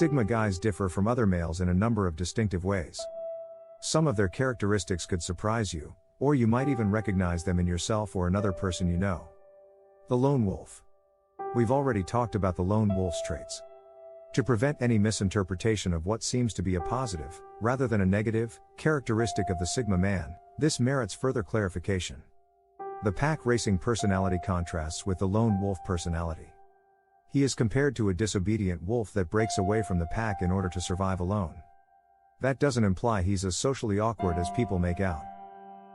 Sigma guys differ from other males in a number of distinctive ways. Some of their characteristics could surprise you, or you might even recognize them in yourself or another person you know. The lone wolf. We've already talked about the lone wolf's traits. To prevent any misinterpretation of what seems to be a positive, rather than a negative, characteristic of the Sigma man, this merits further clarification. The pack racing personality contrasts with the lone wolf personality. He is compared to a disobedient wolf that breaks away from the pack in order to survive alone. That doesn't imply he's as socially awkward as people make out.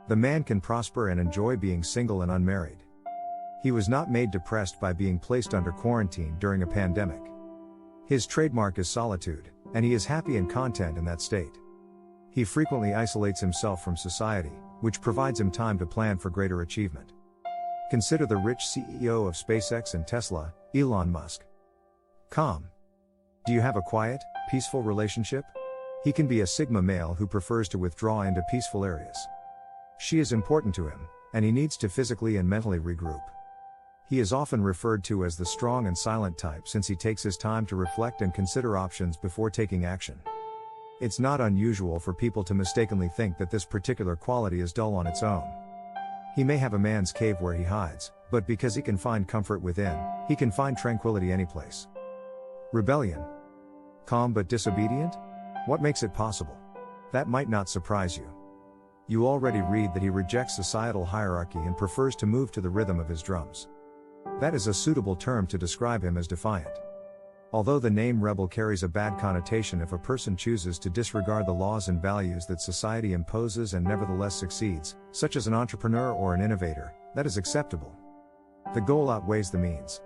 The man can prosper and enjoy being single and unmarried. He was not made depressed by being placed under quarantine during a pandemic. His trademark is solitude, and he is happy and content in that state. He frequently isolates himself from society, which provides him time to plan for greater achievement. Consider the rich CEO of SpaceX and Tesla, Elon Musk. Calm. Do you have a quiet, peaceful relationship? He can be a Sigma male who prefers to withdraw into peaceful areas. She is important to him, and he needs to physically and mentally regroup. He is often referred to as the strong and silent type since he takes his time to reflect and consider options before taking action. It's not unusual for people to mistakenly think that this particular quality is dull on its own. He may have a man's cave where he hides, but because he can find comfort within, he can find tranquility anyplace. Rebellion. Calm but disobedient? What makes it possible? That might not surprise you. You already read that he rejects societal hierarchy and prefers to move to the rhythm of his drums. That is a suitable term to describe him as defiant. Although the name rebel carries a bad connotation if a person chooses to disregard the laws and values that society imposes and nevertheless succeeds, such as an entrepreneur or an innovator, that is acceptable. The goal outweighs the means.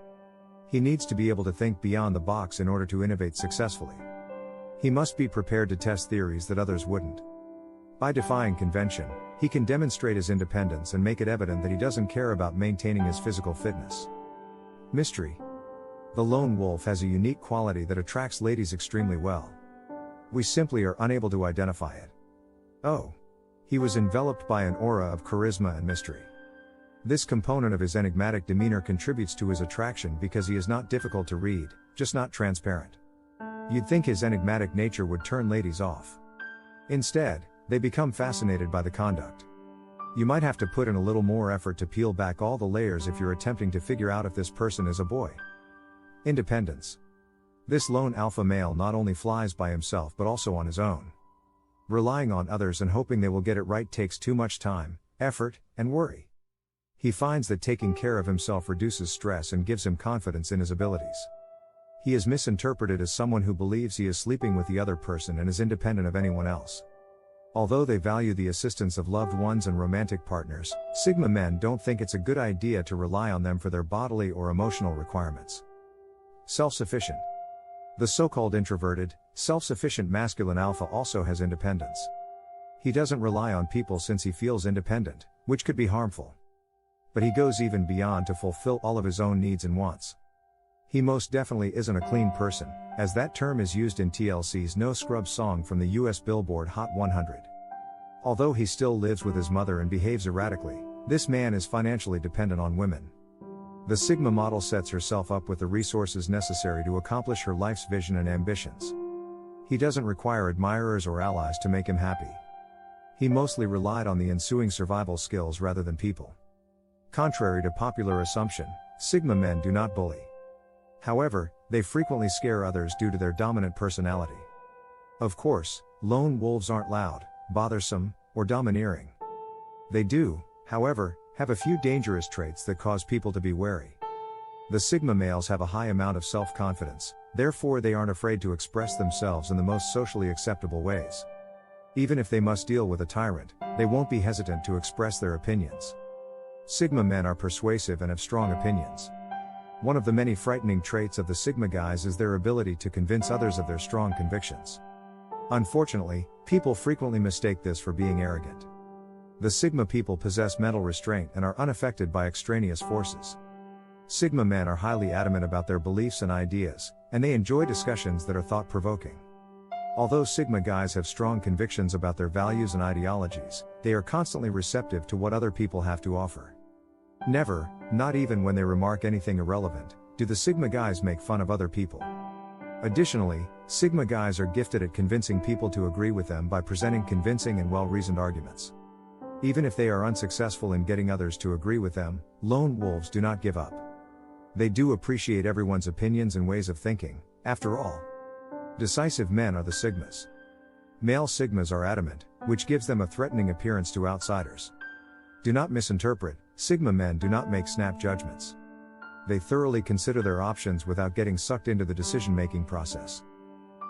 He needs to be able to think beyond the box in order to innovate successfully. He must be prepared to test theories that others wouldn't. By defying convention, he can demonstrate his independence and make it evident that he doesn't care about maintaining his physical fitness. Mystery. The lone wolf has a unique quality that attracts ladies extremely well. We simply are unable to identify it. Oh. He was enveloped by an aura of charisma and mystery. This component of his enigmatic demeanor contributes to his attraction because he is not difficult to read, just not transparent. You'd think his enigmatic nature would turn ladies off. Instead, they become fascinated by the conduct. You might have to put in a little more effort to peel back all the layers if you're attempting to figure out if this person is a boy. Independence. This lone alpha male not only flies by himself but also on his own. Relying on others and hoping they will get it right takes too much time, effort, and worry. He finds that taking care of himself reduces stress and gives him confidence in his abilities. He is misinterpreted as someone who believes he is sleeping with the other person and is independent of anyone else. Although they value the assistance of loved ones and romantic partners, Sigma men don't think it's a good idea to rely on them for their bodily or emotional requirements. Self-sufficient. The so-called introverted, self-sufficient masculine alpha also has independence. He doesn't rely on people since he feels independent, which could be harmful. But he goes even beyond to fulfill all of his own needs and wants. He most definitely isn't a clean person, as that term is used in TLC's No Scrubs song from the US Billboard Hot 100. Although he still lives with his mother and behaves erratically, this man is financially dependent on women. The Sigma model sets herself up with the resources necessary to accomplish her life's vision and ambitions. He doesn't require admirers or allies to make him happy. He mostly relied on the ensuing survival skills rather than people. Contrary to popular assumption, Sigma men do not bully. However, they frequently scare others due to their dominant personality. Of course, lone wolves aren't loud, bothersome, or domineering. They do, however, have a few dangerous traits that cause people to be wary. The Sigma males have a high amount of self-confidence, therefore they aren't afraid to express themselves in the most socially acceptable ways. Even if they must deal with a tyrant, they won't be hesitant to express their opinions. Sigma men are persuasive and have strong opinions. One of the many frightening traits of the Sigma guys is their ability to convince others of their strong convictions. Unfortunately, people frequently mistake this for being arrogant. The Sigma people possess mental restraint and are unaffected by extraneous forces. Sigma men are highly adamant about their beliefs and ideas, and they enjoy discussions that are thought-provoking. Although Sigma guys have strong convictions about their values and ideologies, they are constantly receptive to what other people have to offer. Never, not even when they remark anything irrelevant, do the Sigma guys make fun of other people. Additionally, Sigma guys are gifted at convincing people to agree with them by presenting convincing and well-reasoned arguments. Even if they are unsuccessful in getting others to agree with them, lone wolves do not give up. They do appreciate everyone's opinions and ways of thinking, after all. Decisive men are the Sigmas. Male Sigmas are adamant, which gives them a threatening appearance to outsiders. Do not misinterpret, Sigma men do not make snap judgments. They thoroughly consider their options without getting sucked into the decision-making process.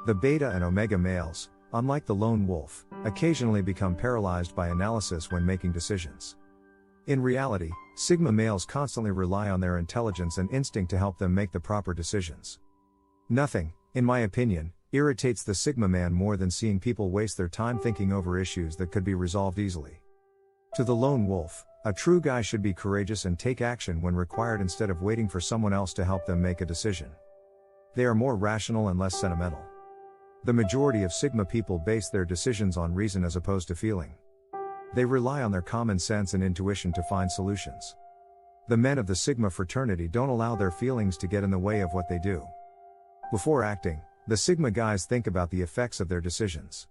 The beta and omega males, unlike the lone wolf, occasionally become paralyzed by analysis when making decisions. In reality, Sigma males constantly rely on their intelligence and instinct to help them make the proper decisions. Nothing, in my opinion, irritates the Sigma man more than seeing people waste their time thinking over issues that could be resolved easily. To the lone wolf, a true guy should be courageous and take action when required instead of waiting for someone else to help them make a decision. They are more rational and less sentimental. The majority of Sigma people base their decisions on reason as opposed to feeling. They rely on their common sense and intuition to find solutions. The men of the Sigma fraternity don't allow their feelings to get in the way of what they do. Before acting, the Sigma guys think about the effects of their decisions.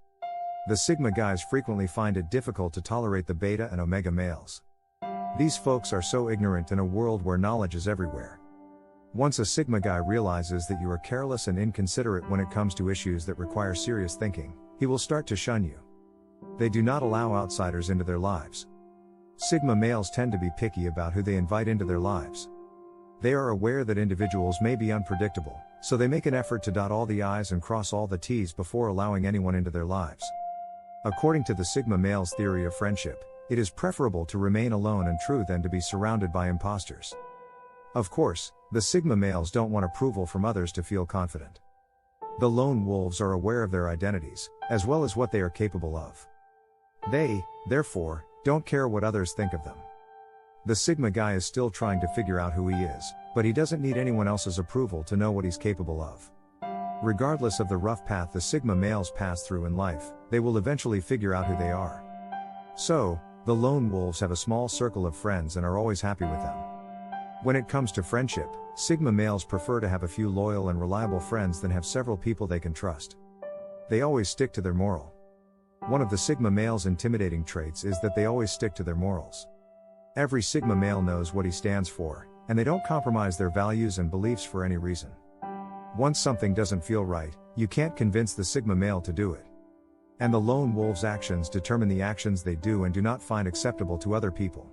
The Sigma guys frequently find it difficult to tolerate the beta and omega males. These folks are so ignorant in a world where knowledge is everywhere. Once a Sigma guy realizes that you are careless and inconsiderate when it comes to issues that require serious thinking, he will start to shun you. They do not allow outsiders into their lives. Sigma males tend to be picky about who they invite into their lives. They are aware that individuals may be unpredictable, so they make an effort to dot all the I's and cross all the T's before allowing anyone into their lives. According to the Sigma male's theory of friendship, it is preferable to remain alone and true than to be surrounded by imposters. Of course, the Sigma males don't want approval from others to feel confident. The lone wolves are aware of their identities, as well as what they are capable of. They, therefore, don't care what others think of them. The Sigma guy is still trying to figure out who he is, but he doesn't need anyone else's approval to know what he's capable of. Regardless of the rough path the Sigma males pass through in life, they will eventually figure out who they are. So, the lone wolves have a small circle of friends and are always happy with them. When it comes to friendship, Sigma males prefer to have a few loyal and reliable friends than have several people they can trust. They always stick to their moral. One of the Sigma males' intimidating traits is that they always stick to their morals. Every Sigma male knows what he stands for, and they don't compromise their values and beliefs for any reason. Once something doesn't feel right, you can't convince the Sigma male to do it. And the lone wolf's actions determine the actions they do and do not find acceptable to other people.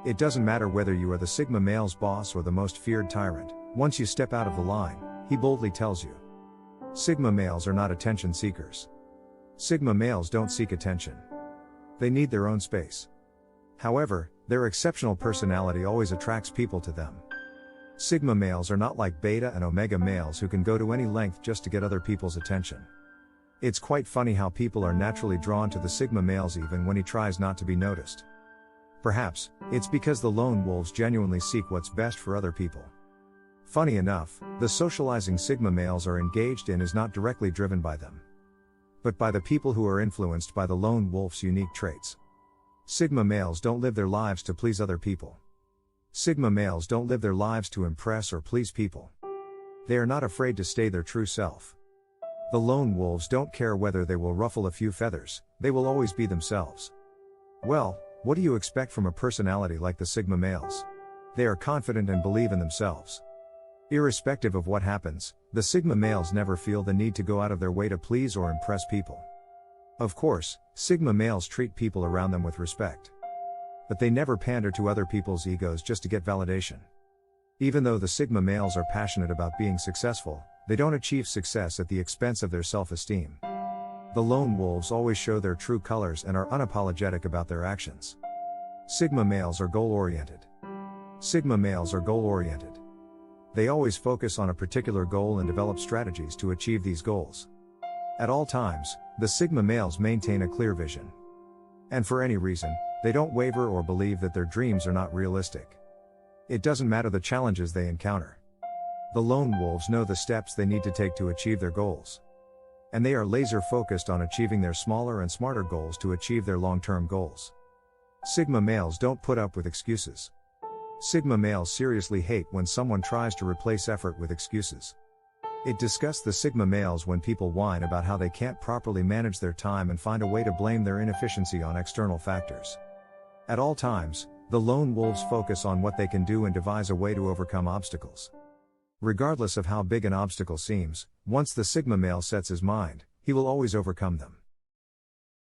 It doesn't matter whether you are the Sigma male's boss or the most feared tyrant, once you step out of the line, he boldly tells you. Sigma males are not attention seekers. Sigma males don't seek attention. They need their own space. However, their exceptional personality always attracts people to them. Sigma males are not like beta and omega males who can go to any length just to get other people's attention. It's quite funny how people are naturally drawn to the Sigma males even when he tries not to be noticed. Perhaps, it's because the lone wolves genuinely seek what's best for other people. Funny enough, the socializing Sigma males are engaged in is not directly driven by them, but by the people who are influenced by the lone wolf's unique traits. Sigma males don't live their lives to please other people. Sigma males don't live their lives to impress or please people. They are not afraid to stay their true self. The lone wolves don't care whether they will ruffle a few feathers, they will always be themselves. Well, what do you expect from a personality like the Sigma males? They are confident and believe in themselves. Irrespective of what happens, the Sigma males never feel the need to go out of their way to please or impress people. Of course, Sigma males treat people around them with respect. But they never pander to other people's egos just to get validation. Even though the Sigma males are passionate about being successful, they don't achieve success at the expense of their self-esteem. The lone wolves always show their true colors and are unapologetic about their actions. Sigma males are goal-oriented. Sigma males are goal-oriented. They always focus on a particular goal and develop strategies to achieve these goals. At all times, the Sigma males maintain a clear vision. And for any reason, they don't waver or believe that their dreams are not realistic. It doesn't matter the challenges they encounter. The lone wolves know the steps they need to take to achieve their goals. And they are laser focused on achieving their smaller and smarter goals to achieve their long-term goals. Sigma males don't put up with excuses. Sigma males seriously hate when someone tries to replace effort with excuses. It discussed the Sigma males when people whine about how they can't properly manage their time and find a way to blame their inefficiency on external factors. At all times, the lone wolves focus on what they can do and devise a way to overcome obstacles. Regardless of how big an obstacle seems, once the Sigma male sets his mind, he will always overcome them.